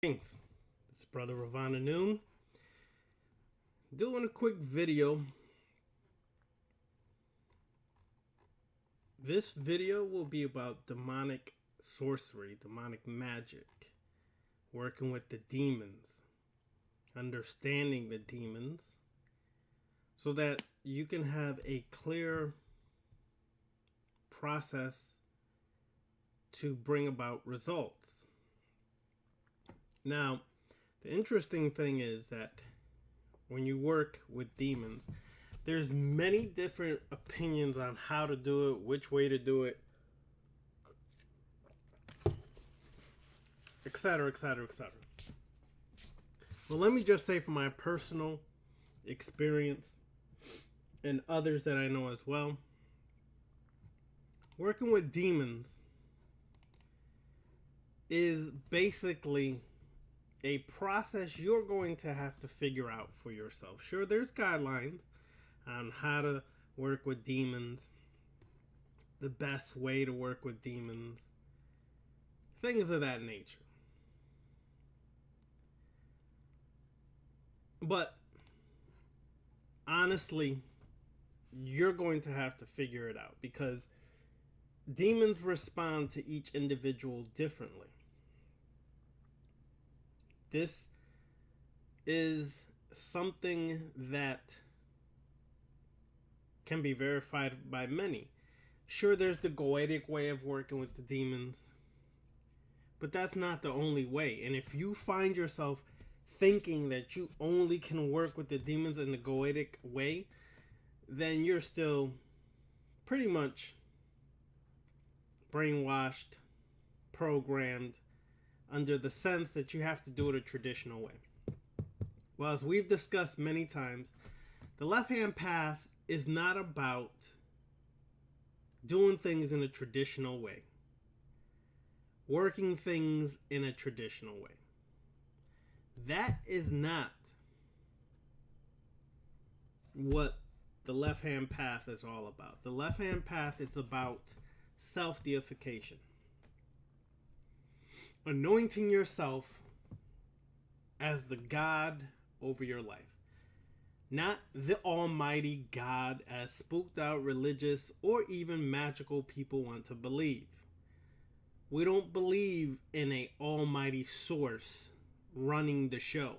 It's Brother Ravana Noon doing a quick video. This video will be about demonic sorcery, demonic magic, working with the demons, understanding the demons, so that you can have a clear process to bring about results. Now, the interesting thing is that when you work with demons, there's many different opinions on how to do it, which way to do it, etc., etc., etc. Well, let me just say from my personal experience and others that I know as well, working with demons is basically a process you're going to have to figure out for yourself. Sure, there's guidelines on how to work with demons, the best way to work with demons, things of that nature. But honestly, you're going to have to figure it out because demons respond to each individual differently. This is something that can be verified by many. Sure, there's the goetic way of working with the demons, but that's not the only way. And if you find yourself thinking that you only can work with the demons in the goetic way, then you're still pretty much brainwashed, programmed, under the sense that you have to do it a traditional way. Well, as we've discussed many times, the left-hand path is not about doing things in a traditional way, working things in a traditional way. That is not what the left-hand path is all about. The left-hand path is about self-deification. Anointing yourself as the God over your life. Not the almighty God as spooked out religious or even magical people want to believe. We don't believe in an almighty source running the show.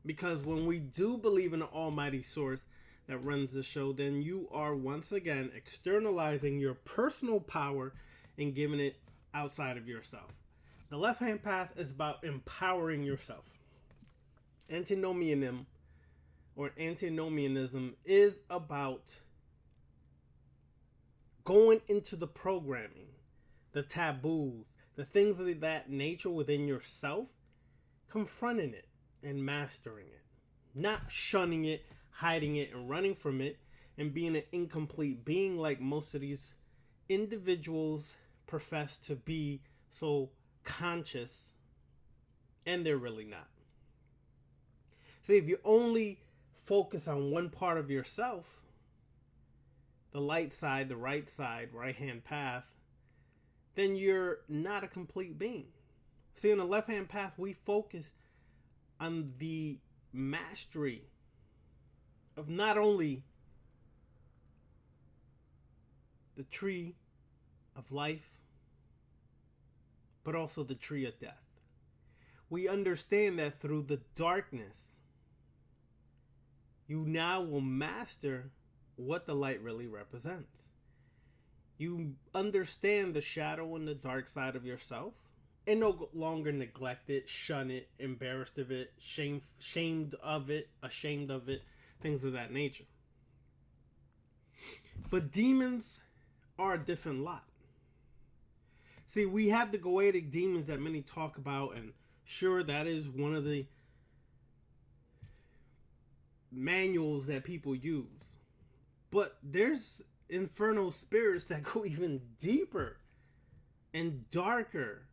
Because when we do believe in an almighty source that runs the show, then you are once again externalizing your personal power and giving it outside of yourself. The left-hand path is about empowering yourself. Antinomianism is about going into the programming, the taboos, the things of that nature within yourself, confronting it and mastering it. Not shunning it, hiding it, and running from it, and being an incomplete being like most of these individuals profess to be so conscious, and they're really not. See, if you only focus on one part of yourself, the light side, the right side, right-hand path, then you're not a complete being. See, in the left-hand path, we focus on the mastery of not only the tree of life, but also the tree of death. We understand that through the darkness, you now will master what the light really represents. You understand the shadow and the dark side of yourself and no longer neglect it, shun it, embarrassed of it, shamed of it, ashamed of it, things of that nature. But demons are a different lot. See, we have the goetic demons that many talk about, and sure, that is one of the manuals that people use. But there's infernal spirits that go even deeper and darker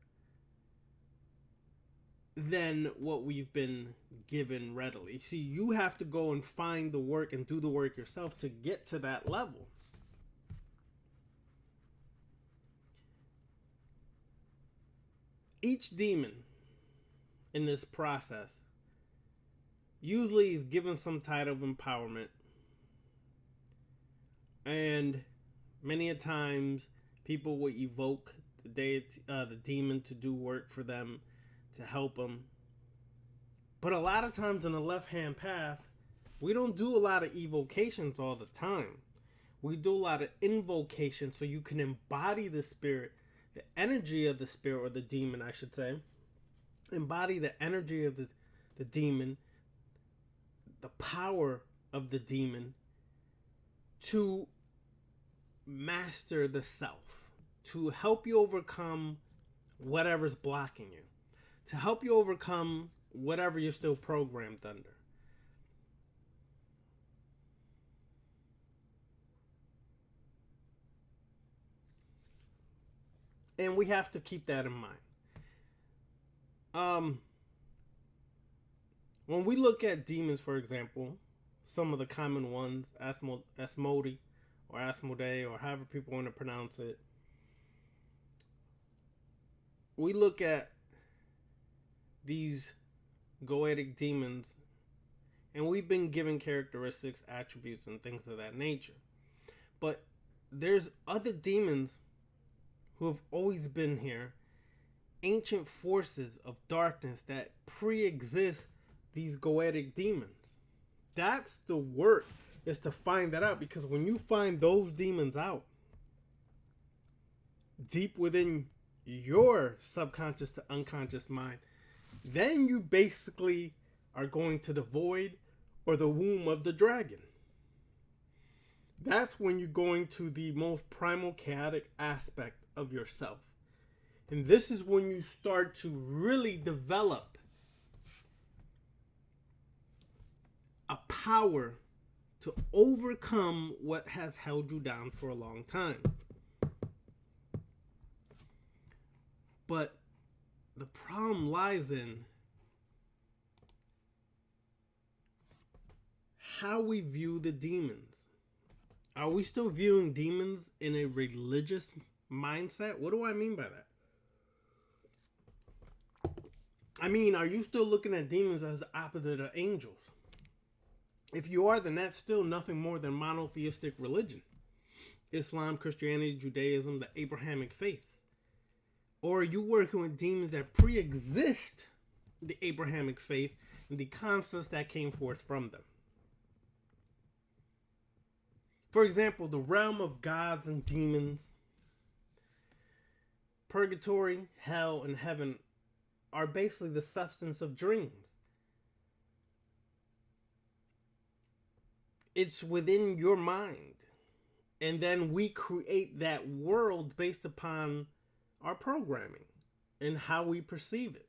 than what we've been given readily. See, you have to go and find the work and do the work yourself to get to that level. Each demon in this process usually is given some type of empowerment, and many a times people will evoke the demon to do work for them, to help them. But a lot of times in the left-hand path, we don't do a lot of evocations all the time. We do a lot of invocations so you can embody the spirit, the energy of the spirit, or the demon, I should say. Embody the energy of the demon, the power of the demon, to master the self, to help you overcome whatever's blocking you, to help you overcome whatever you're still programmed under. And we have to keep that in mind. When we look at demons, for example, some of the common ones, Asmodi, or Asmodee, or however people want to pronounce it, we look at these goetic demons, and we've been given characteristics, attributes, and things of that nature. But there's other demons who have always been here, ancient forces of darkness that pre-exist these goetic demons. That's the work, is to find that out, because when you find those demons out deep within your subconscious to unconscious mind, then you basically are going to the void or the womb of the dragon. That's when you're going to the most primal chaotic aspect of yourself. And this is when you start to really develop a power to overcome what has held you down for a long time. But the problem lies in how we view the demons. Are we still viewing demons in a religious mindset? What do I mean by that? I mean, are you still looking at demons as the opposite of angels? If you are, then that's still nothing more than monotheistic religion. Islam, Christianity, Judaism, the Abrahamic faiths. Or are you working with demons that pre-exist the Abrahamic faith and the concepts that came forth from them? For example, the realm of gods and demons, purgatory, hell, and heaven are basically the substance of dreams. It's within your mind. And then we create that world based upon our programming and how we perceive it.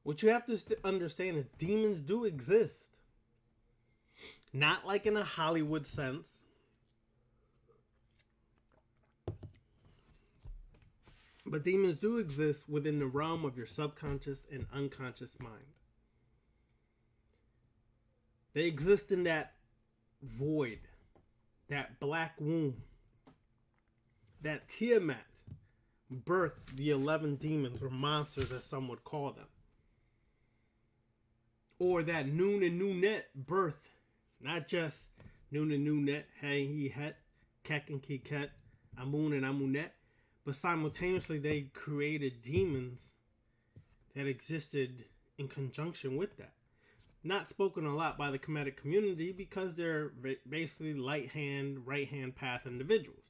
What you have to understand is demons do exist. Not like in a Hollywood sense. But demons do exist within the realm of your subconscious and unconscious mind. They exist in that void, that black womb, that Tiamat birthed the 11 demons or monsters, as some would call them. Or that Nun and Nunet birthed not just Nun and Nunet, Hey, He, Het, Kek and Kiket, Amun and Amunet, but simultaneously they created demons that existed in conjunction with that. Not spoken a lot by the Kemetic community because they're basically light hand, right hand path individuals.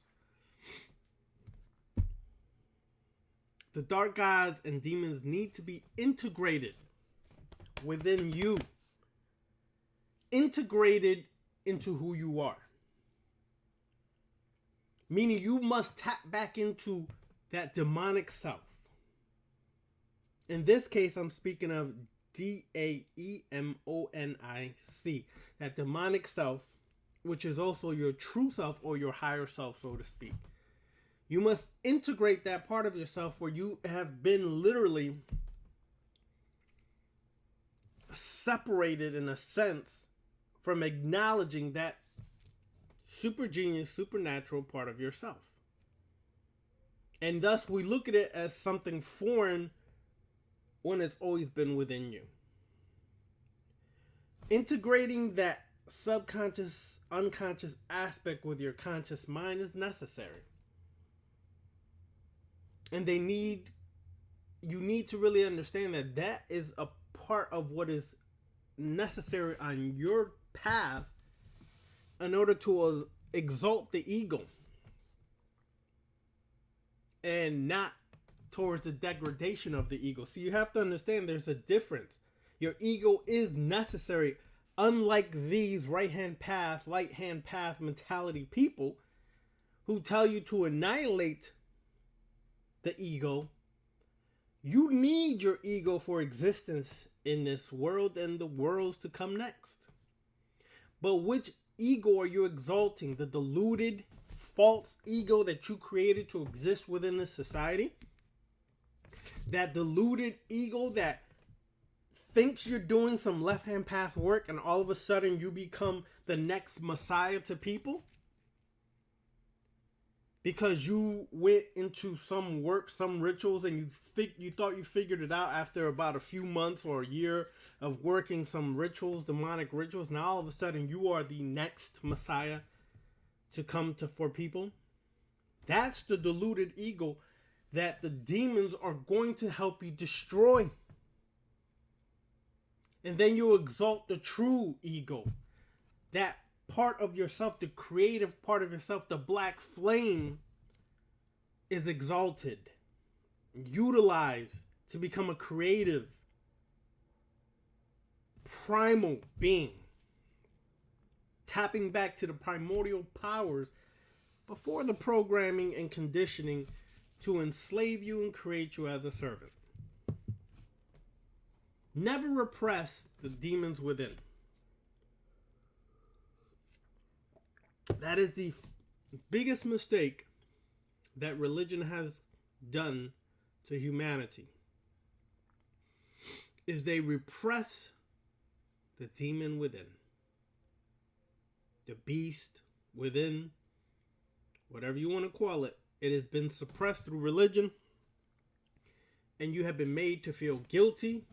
The dark gods and demons need to be integrated within you. Integrated into who you are. Meaning you must tap back into that demonic self. In this case, I'm speaking of Daemonic, that demonic self, which is also your true self or your higher self, so to speak. You must integrate that part of yourself where you have been literally separated in a sense from acknowledging that super genius, supernatural part of yourself. And thus we look at it as something foreign when it's always been within you. Integrating that subconscious, unconscious aspect with your conscious mind is necessary. And you need to really understand that that is a part of what is necessary on your path in order to exalt the ego and not towards the degradation of the ego. So you have to understand there's a difference. Your ego is necessary, unlike these right-hand path, light-hand path mentality people who tell you to annihilate the ego. You need your ego for existence in this world and the worlds to come next. But which ego are you exalting? The deluded, false ego that you created to exist within this society? That deluded ego that thinks you're doing some left-hand path work and all of a sudden you become the next messiah to people? Because you went into some work, some rituals, and you thought you figured it out after about a few months or a year of working some rituals, demonic rituals. Now all of a sudden you are the next Messiah to come to for people. That's the deluded ego that the demons are going to help you destroy. And then you exalt the true ego, that part of yourself, the creative part of yourself, the black flame is exalted, utilized to become a creative, primal being, tapping back to the primordial powers before the programming and conditioning to enslave you and create you as a servant. Never repress the demons within. That is the biggest mistake that religion has done to humanity. Is they repress the demon within. The beast within. Whatever you want to call it. It has been suppressed through religion. And you have been made to feel guilty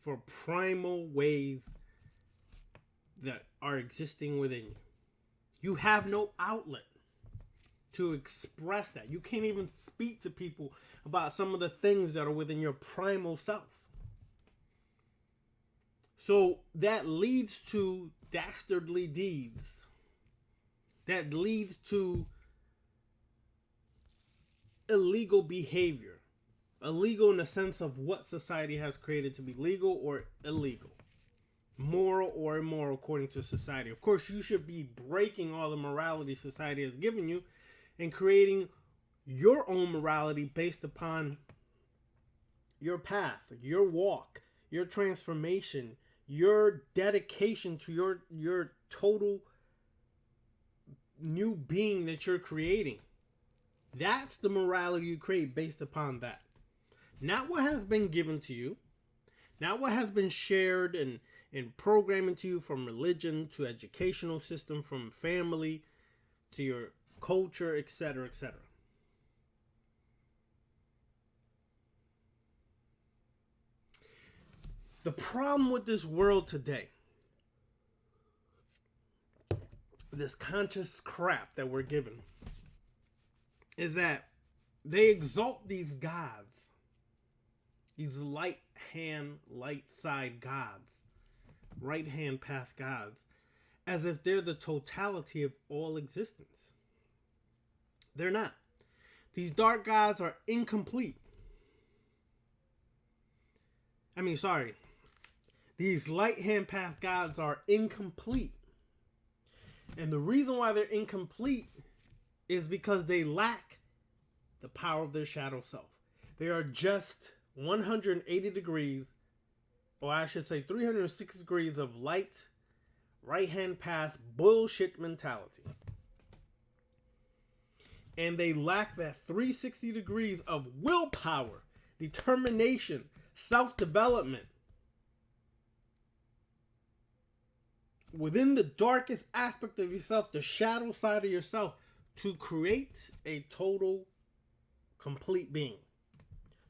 for primal ways that are existing within you. You have no outlet to express that. You can't even speak to people about some of the things that are within your primal self. So that leads to dastardly deeds. That leads to illegal behavior. Illegal in the sense of what society has created to be legal or illegal. Moral or immoral according to society. Of course, you should be breaking all the morality society has given you and creating your own morality based upon your path, your walk, your transformation, your dedication to your total new being that you're creating. That's the morality you create based upon that. Not what has been given to you. Not what has been shared and programming to you from religion to educational system, from family to your culture, etc., etc. The problem with this world today, this conscious crap that we're given, is that they exalt these gods, these light hand, light side gods, right hand path gods, as if they're the totality of all existence. They're not. These dark gods are incomplete. These light hand path gods are incomplete. And the reason why they're incomplete is because they lack the power of their shadow self. They are just 180 degrees, or I should say 360 degrees of light, right-hand path bullshit mentality. And they lack that 360 degrees of willpower, determination, self-development. Within the darkest aspect of yourself, the shadow side of yourself, to create a total complete being.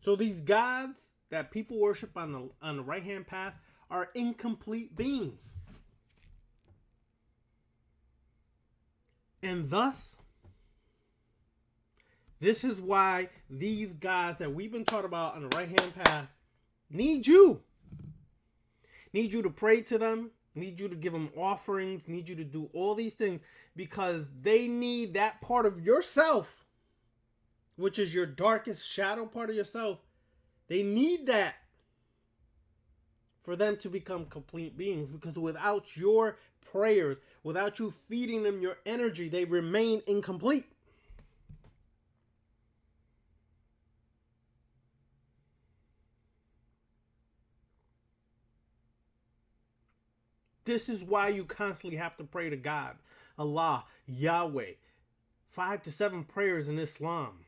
So these gods that people worship on the right-hand path are incomplete beings. And thus, this is why these gods that we've been taught about on the right-hand path need you. Need you to pray to them. Need you to give them offerings. Need you to do all these things because they need that part of yourself, which is your darkest shadow part of yourself. They need that for them to become complete beings, because without your prayers, without you feeding them your energy, they remain incomplete. This is why you constantly have to pray to God, Allah, Yahweh. 5 to 7 prayers in Islam.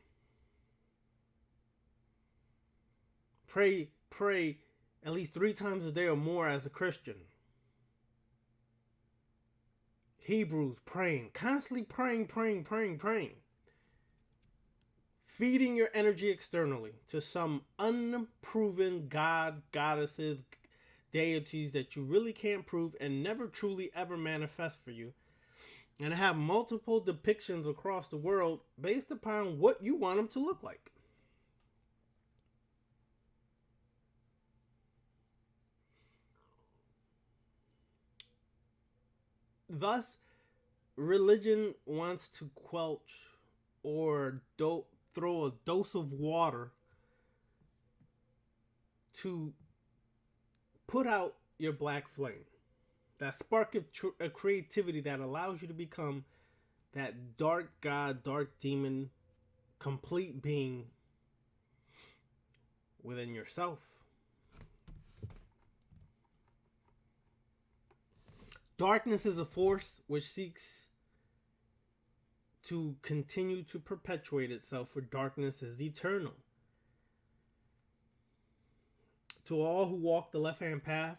Pray at least 3 times a day or more as a Christian. Hebrews, praying, constantly praying. Feeding your energy externally to some unproven god, goddesses, deities that you really can't prove and never truly ever manifest for you. And have multiple depictions across the world based upon what you want them to look like. Thus, religion wants to quelch or throw a dose of water to put out your black flame. That spark of creativity that allows you to become that dark god, dark demon, complete being within yourself. Darkness is a force which seeks to continue to perpetuate itself, for darkness is eternal. To all who walk the left-hand path,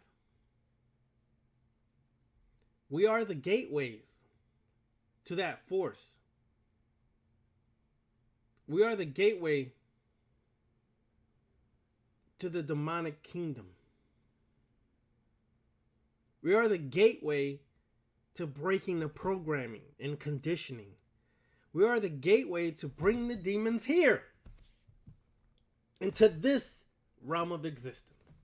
we are the gateways to that force. We are the gateway to the demonic kingdom. We are the gateway to breaking the programming and conditioning. We are the gateway to bring the demons here into this realm of existence.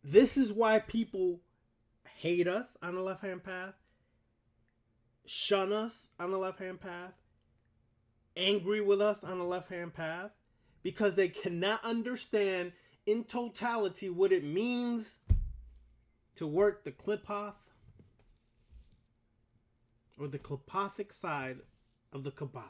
This is why people hate us on the left-hand path, shun us on the left-hand path, angry with us on the left-hand path, because they cannot understand in totality what it means to work the Qliphoth or the Qliphothic side of the Kabbalah.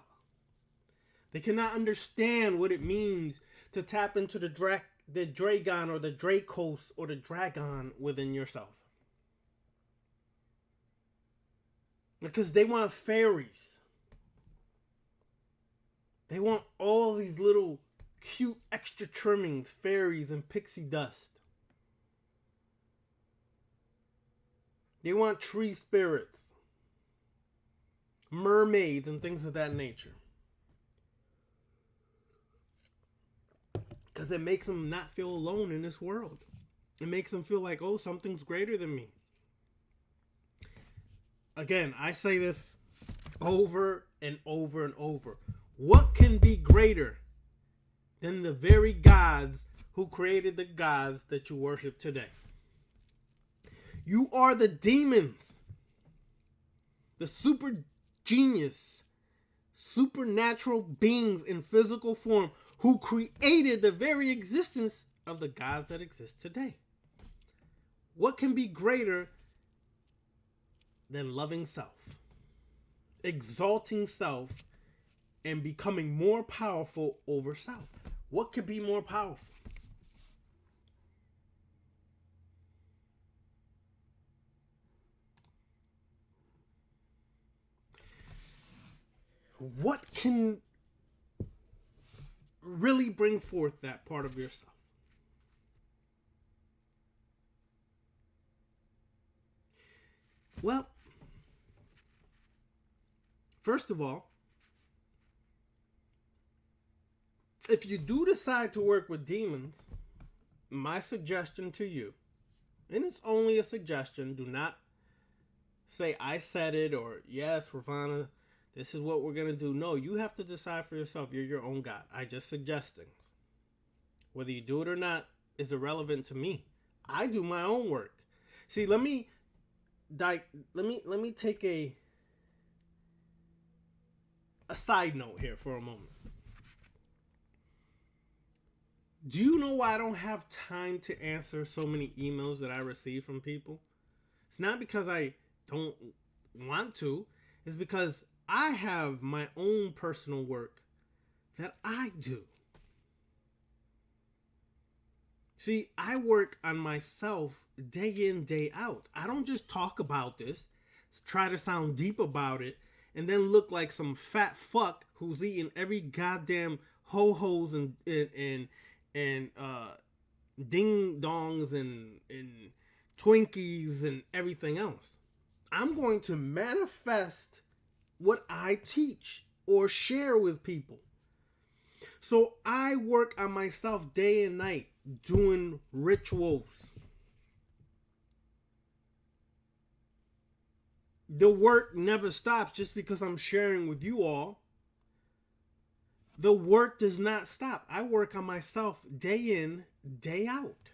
They cannot understand what it means to tap into the Dragon or the Dracos or the Dragon within yourself. Because they want fairies. They want all these little cute extra trimmings, fairies, and pixie dust. They want tree spirits, mermaids, and things of that nature. Because it makes them not feel alone in this world. It makes them feel like, oh, something's greater than me. Again, I say this over and over and over. What can be greater than the very gods who created the gods that you worship today? You are the demons, the super genius, supernatural beings in physical form who created the very existence of the gods that exist today. What can be greater than loving self, exalting self, and becoming more powerful over self? What could be more powerful? What can really bring forth that part of yourself? Well, first of all, if you do decide to work with demons, my suggestion to you, and it's only a suggestion, do not say I said it or yes, Ravana, this is what we're going to do. No, you have to decide for yourself. You're your own God. I just suggest things. Whether you do it or not is irrelevant to me. I do my own work. See, let me take a side note here for a moment. Do you know why I don't have time to answer so many emails that I receive from people? It's not because I don't want to. It's because I have my own personal work that I do. See, I work on myself day in, day out. I don't just talk about this, try to sound deep about it, and then look like some fat fuck who's eating every goddamn ho-hos and ding dongs and Twinkies and everything else. I'm going to manifest what I teach or share with people. So I work on myself day and night doing rituals. The work never stops just because I'm sharing with you all. The work does not stop. I work on myself day in, day out.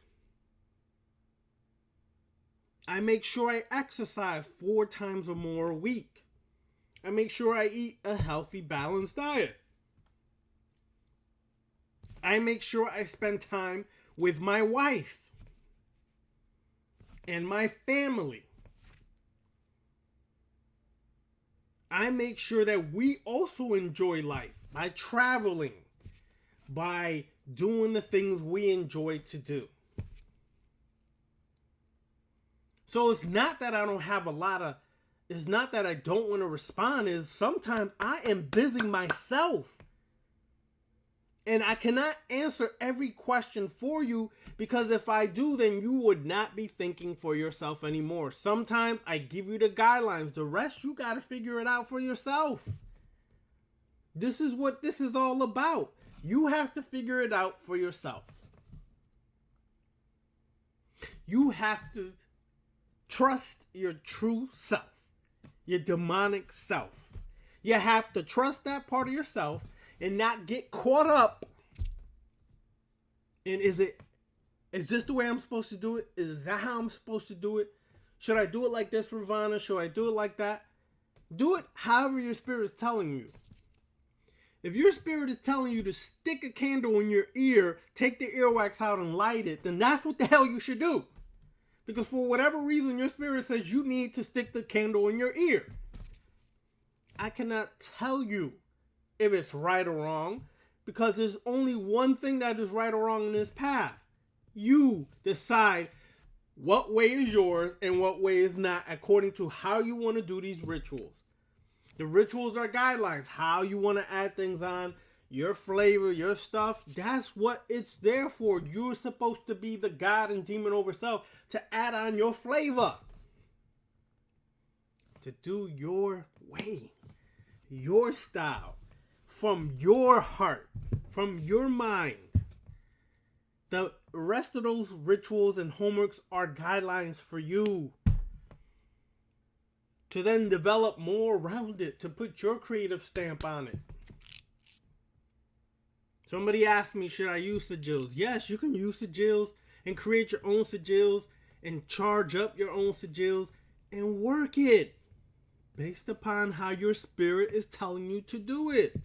I make sure I exercise 4 times or more a week. I make sure I eat a healthy, balanced diet. I make sure I spend time with my wife and my family. I make sure that we also enjoy life by traveling, by doing the things we enjoy to do. So it's not that I don't have it's not that I don't want to respond, is sometimes I am busy myself. And I cannot answer every question for you, because if I do, then you would not be thinking for yourself anymore. Sometimes I give you the guidelines. The rest, you got to figure it out for yourself. This is what this is all about. You have to figure it out for yourself. You have to trust your true self, your demonic self. You have to trust that part of yourself and not get caught up in, is this the way I'm supposed to do it? Is that how I'm supposed to do it? Should I do it like this, Ravana? Should I do it like that? Do it however your spirit is telling you. If your spirit is telling you to stick a candle in your ear, take the earwax out and light it, then that's what the hell you should do. Because for whatever reason, your spirit says you need to stick the candle in your ear. I cannot tell you if it's right or wrong, because there's only one thing that is right or wrong in this path. You decide what way is yours and what way is not, according to how you want to do these rituals. The rituals are guidelines, how you want to add things on, your flavor, your stuff. That's what it's there for. You're supposed to be the God and demon over self to add on your flavor, to do your way, your style, from your heart, from your mind. The rest of those rituals and homeworks are guidelines for you to then develop more around it, to put your creative stamp on it. Somebody asked me, should I use sigils? Yes, you can use sigils and create your own sigils and charge up your own sigils and work it based upon how your spirit is telling you to do it.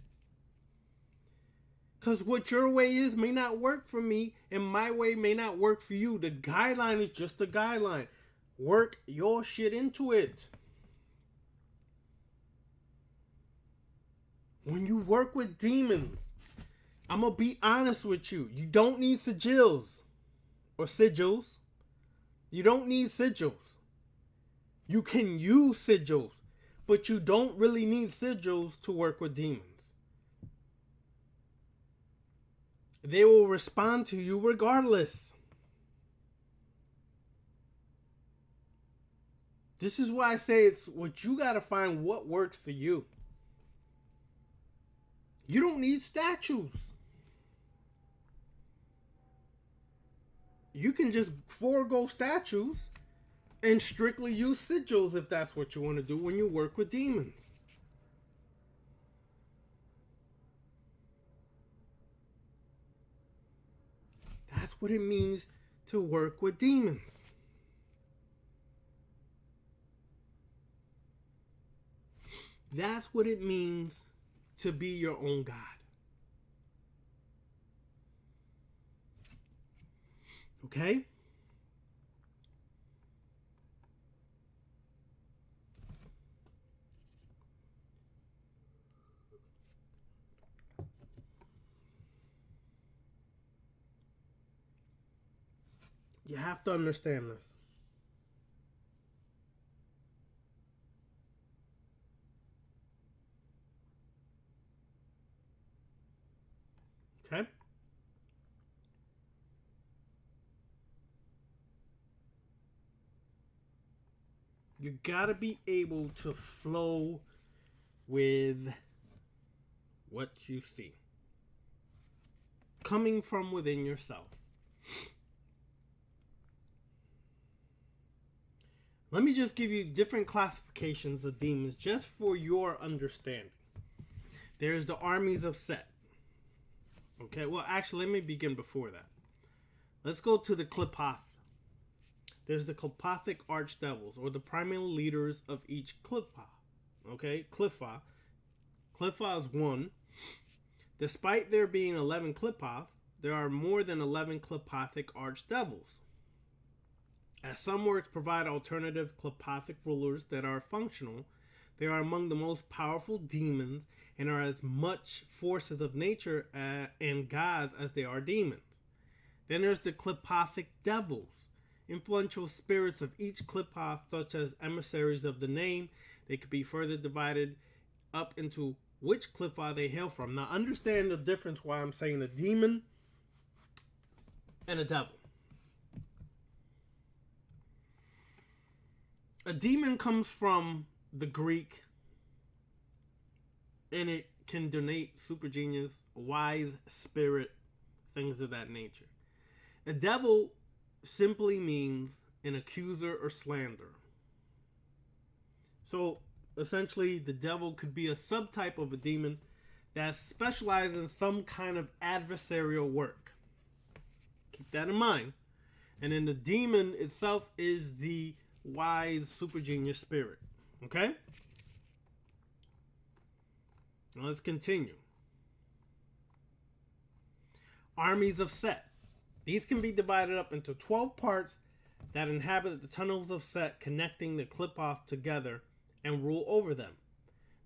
Because what your way is may not work for me, and my way may not work for you. The guideline is just a guideline. Work your shit into it. When you work with demons, I'm going to be honest with you. You don't need sigils or sigils. You don't need sigils. You can use sigils, but you don't really need sigils to work with demons. They will respond to you regardless. This is why I say it's what you got to find what works for you. You don't need statues. You can just forego statues and strictly use sigils if that's what you want to do when you work with demons. That's what it means to work with demons. That's what it means to be your own God. Okay? You have to understand this. Okay? You gotta be able to flow with what you see, coming from within yourself. Let me just give you different classifications of demons just for your understanding. There's the armies of Seth. Okay, well, actually, let me begin before that. Let's go to the Qliphoth. There's the Qliphothic archdevils, or the primary leaders of each Qliphoth. Okay, Qliphoth. Qliphoth is one. Despite there being 11 Qliphoth, there are more than 11 Qliphothic archdevils. As some works provide alternative Qliphothic rulers that are functional, they are among the most powerful demons and are as much forces of nature and gods as they are demons. Then there's the Qliphothic devils, influential spirits of each Qliphoth, such as emissaries of the name. They could be further divided up into which Qliphoth they hail from. Now understand the difference why I'm saying a demon and a devil. A demon comes from the Greek, and it can denote super genius, wise spirit, things of that nature. A devil simply means an accuser or slanderer. So essentially, the devil could be a subtype of a demon that specializes in some kind of adversarial work. Keep that in mind. And then the demon itself is the wise super genius spirit. Okay? Now let's continue. Armies of Set. These can be divided up into 12 parts that inhabit the tunnels of Set, connecting the Qliphoth together and rule over them.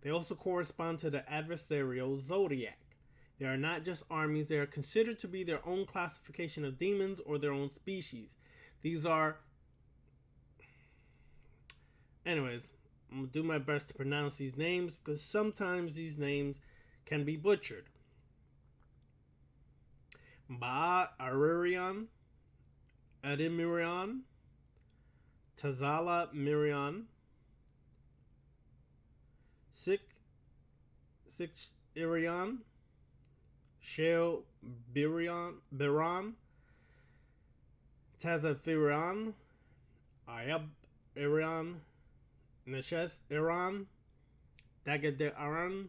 They also correspond to the adversarial zodiac. They are not just armies, they are considered to be their own classification of demons or their own species. These are... Anyways, I'm going to do my best to pronounce these names because sometimes these names can be butchered. Ba-Aririon, Edimirion, Tazala Mirion, Six-Irion, Sheo Biron, Tazafirion, Ayab-Irion, Neshes Iran, Dagade Aran,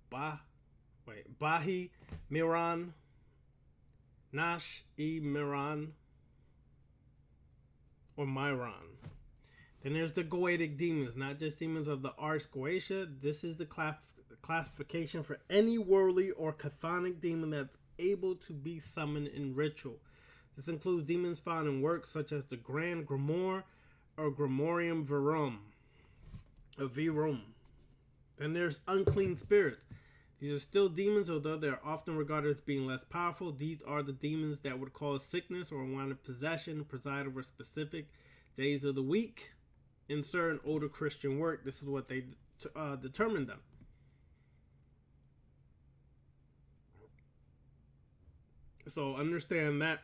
Bahi Miran, Nash E Miran, or Myron. Then there's the Goetic demons, not just demons of the Ars Goetia. This is the classification for any worldly or chthonic demon that's able to be summoned in ritual. This includes demons found in works such as the Grand Grimoire or Grimorium Verum. Then there's unclean spirits. These are still demons, although they are often regarded as being less powerful. These are the demons that would cause sickness or unwanted possession, preside over specific days of the week. In certain older Christian work, this is what they determined them. So understand that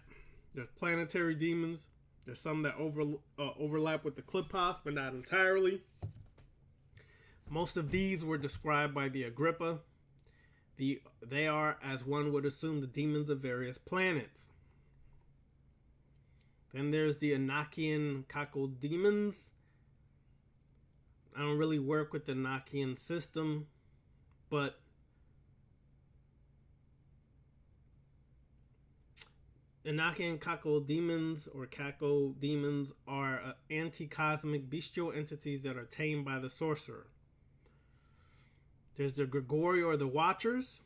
there's planetary demons. There's some that overlap with the Qliphoth, but not entirely. Most of these were described by the Agrippa. They are, as one would assume, the demons of various planets. Then there's the Enochian Cacodemons. I don't really work with the Enochian system, but Enochian Cacodemons or Cacodemons are anti-cosmic bestial entities that are tamed by the sorcerer. There's the Grigori or the Watchers.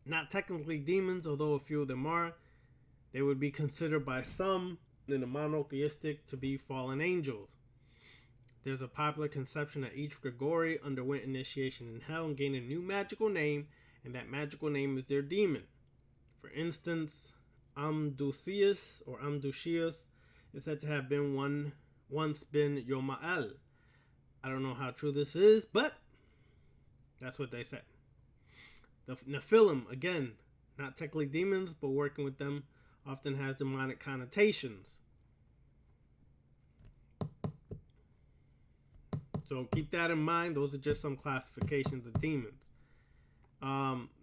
Not technically demons, although a few of them are. They would be considered by some in the monotheistic to be fallen angels. There's a popular conception that each Grigori underwent initiation in hell and gained a new magical name, and that magical name is their demon. For instance, Amdusius or Amdusius is said to have been once been Yomael. I don't know how true this is, but that's what they say. The Nephilim, again, not technically demons, but working with them often has demonic connotations. So keep that in mind. Those are just some classifications of demons.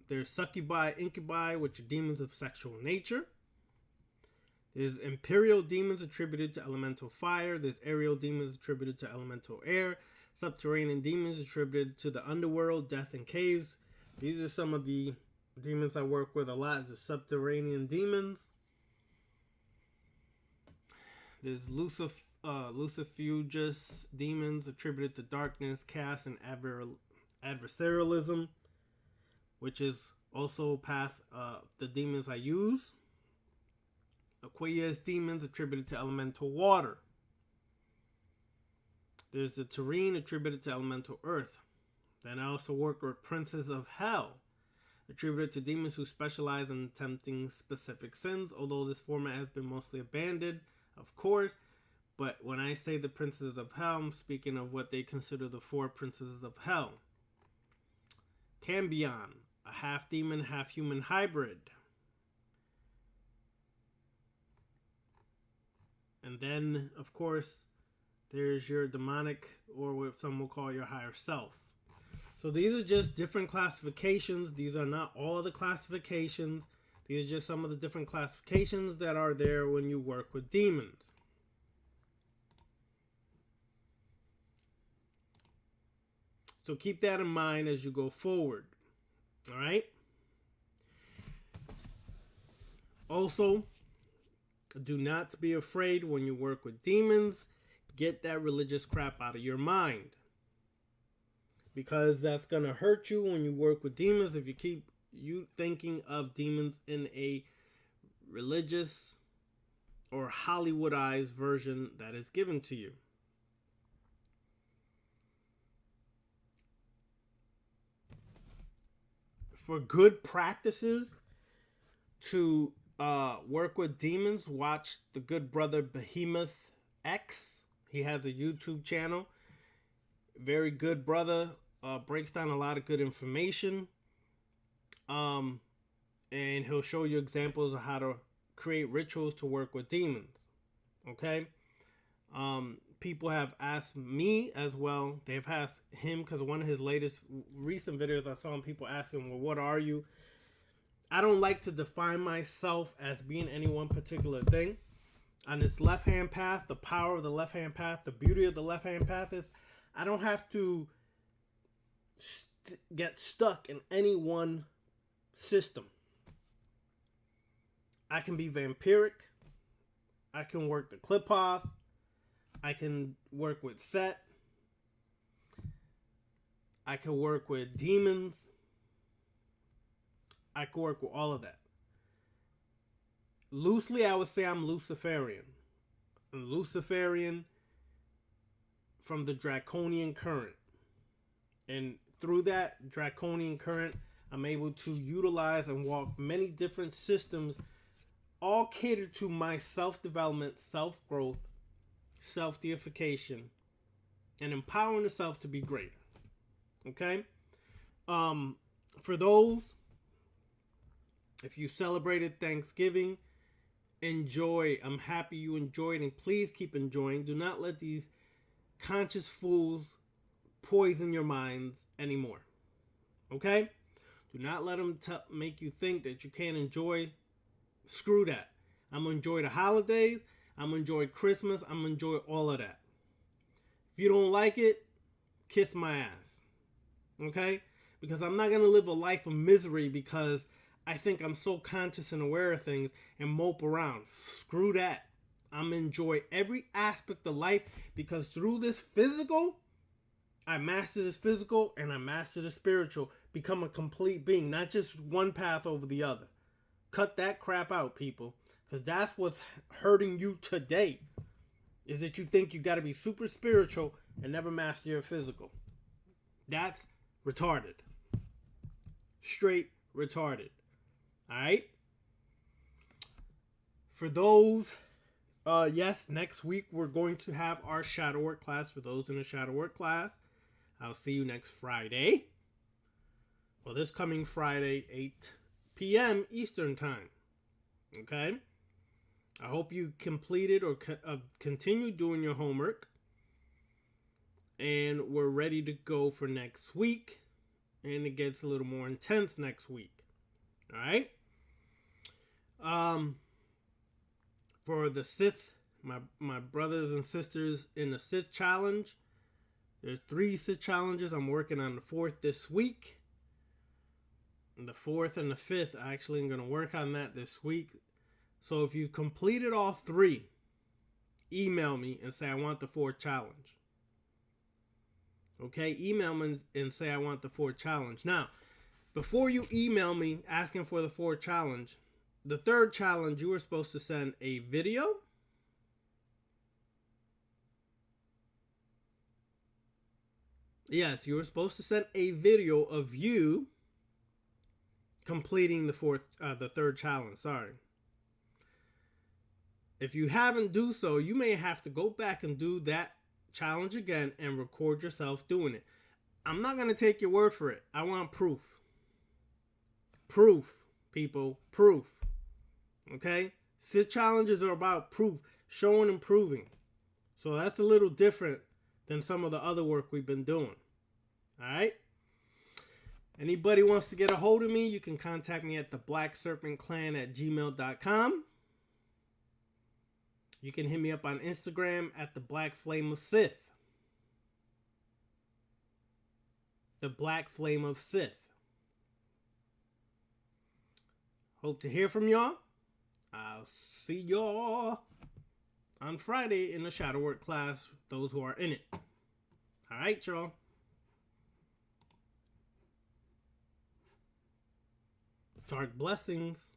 There's succubi, incubi, which are demons of sexual nature. There's imperial demons attributed to elemental fire. There's aerial demons attributed to elemental air. Subterranean demons attributed to the underworld, death, and caves. These are some of the demons I work with a lot. Is the subterranean demons. There's Luciferianism demons attributed to darkness, chaos, and adversarialism, which is also the demons I use. Aquarius demons attributed to elemental water. There's the Terrene attributed to elemental earth. Then I also work with princes of hell, attributed to demons who specialize in attempting specific sins, although this format has been mostly abandoned, of course. But when I say the princes of hell, I'm speaking of what they consider the four princes of hell. Cambion, a half demon, half human hybrid. And then, of course, there's your demonic, or what some will call your higher self. So these are just different classifications. These are not all the classifications. These are just some of the different classifications that are there when you work with demons. So keep that in mind as you go forward. All right? Also, do not be afraid when you work with demons. Get that religious crap out of your mind. Because that's going to hurt you when you work with demons if you keep thinking of demons in a religious or Hollywoodized version that is given to you. For good practices to work with demons, watch the good brother Behemoth X. He has a YouTube channel. Very good brother. Breaks down a lot of good information. And he'll show you examples of how to create rituals to work with demons. Okay? People have asked me as well. They've asked him because one of his recent videos I saw him, people asking, well, what are you? I don't like to define myself as being any one particular thing. On this left-hand path, the power of the left-hand path, the beauty of the left-hand path is I don't have to get stuck in any one system. I can be vampiric. I can work the Qliphoth. I can work with Set. I can work with demons. I can work with all of that. Loosely, I would say I'm Luciferian. I'm Luciferian from the Draconian current. And through that Draconian current, I'm able to utilize and walk many different systems, all catered to my self-development, self-growth, self-deification, and empowering the self to be greater. Okay? For those, if you celebrated Thanksgiving, enjoy. I'm happy you enjoyed, and please keep enjoying. Do not let these conscious fools poison your minds anymore. Okay? Do not let them make you think that you can't enjoy. Screw that. I'm going to enjoy the holidays. I'm going to enjoy Christmas. I'm going to enjoy all of that. If you don't like it, kiss my ass. Okay? Because I'm not going to live a life of misery because I think I'm so conscious and aware of things and mope around. Screw that. I'm going to enjoy every aspect of life because through this physical, I master this physical and I master the spiritual. Become a complete being, not just one path over the other. Cut that crap out, people. Because that's what's hurting you today. Is that you think you got to be super spiritual and never master your physical. That's retarded. Straight retarded. Alright? For those, yes, next week we're going to have our shadow work class. For those in the shadow work class, I'll see you next Friday. Well, this coming Friday, 8 p.m. Eastern Time. Okay? I hope you completed or continue doing your homework. And we're ready to go for next week. And it gets a little more intense next week. Alright? For the Sith, my brothers and sisters in the Sith challenge, there's 3 Sith challenges. I'm working on the 4th this week. And the 4th and the 5th, actually, I'm going to work on that this week. So if you've completed all 3, email me and say I want the 4th challenge. Okay, email me and say I want the 4th challenge. Now, before you email me asking for the 4th challenge, the 3rd challenge, you were supposed to send a video. Yes, you were supposed to send a video of you completing the 3rd challenge. Sorry. If you haven't do so, you may have to go back and do that challenge again and record yourself doing it. I'm not going to take your word for it. I want proof. Proof, people. Proof. Okay? Sith challenges are about proof. Showing and proving. So that's a little different than some of the other work we've been doing. Alright? Anybody wants to get a hold of me, you can contact me at theblackserpentclan@gmail.com. You can hit me up on Instagram at the Black Flame of Sith. The Black Flame of Sith. Hope to hear from y'all. I'll see y'all on Friday in the shadow work class, those who are in it. Alright, y'all. Dark blessings.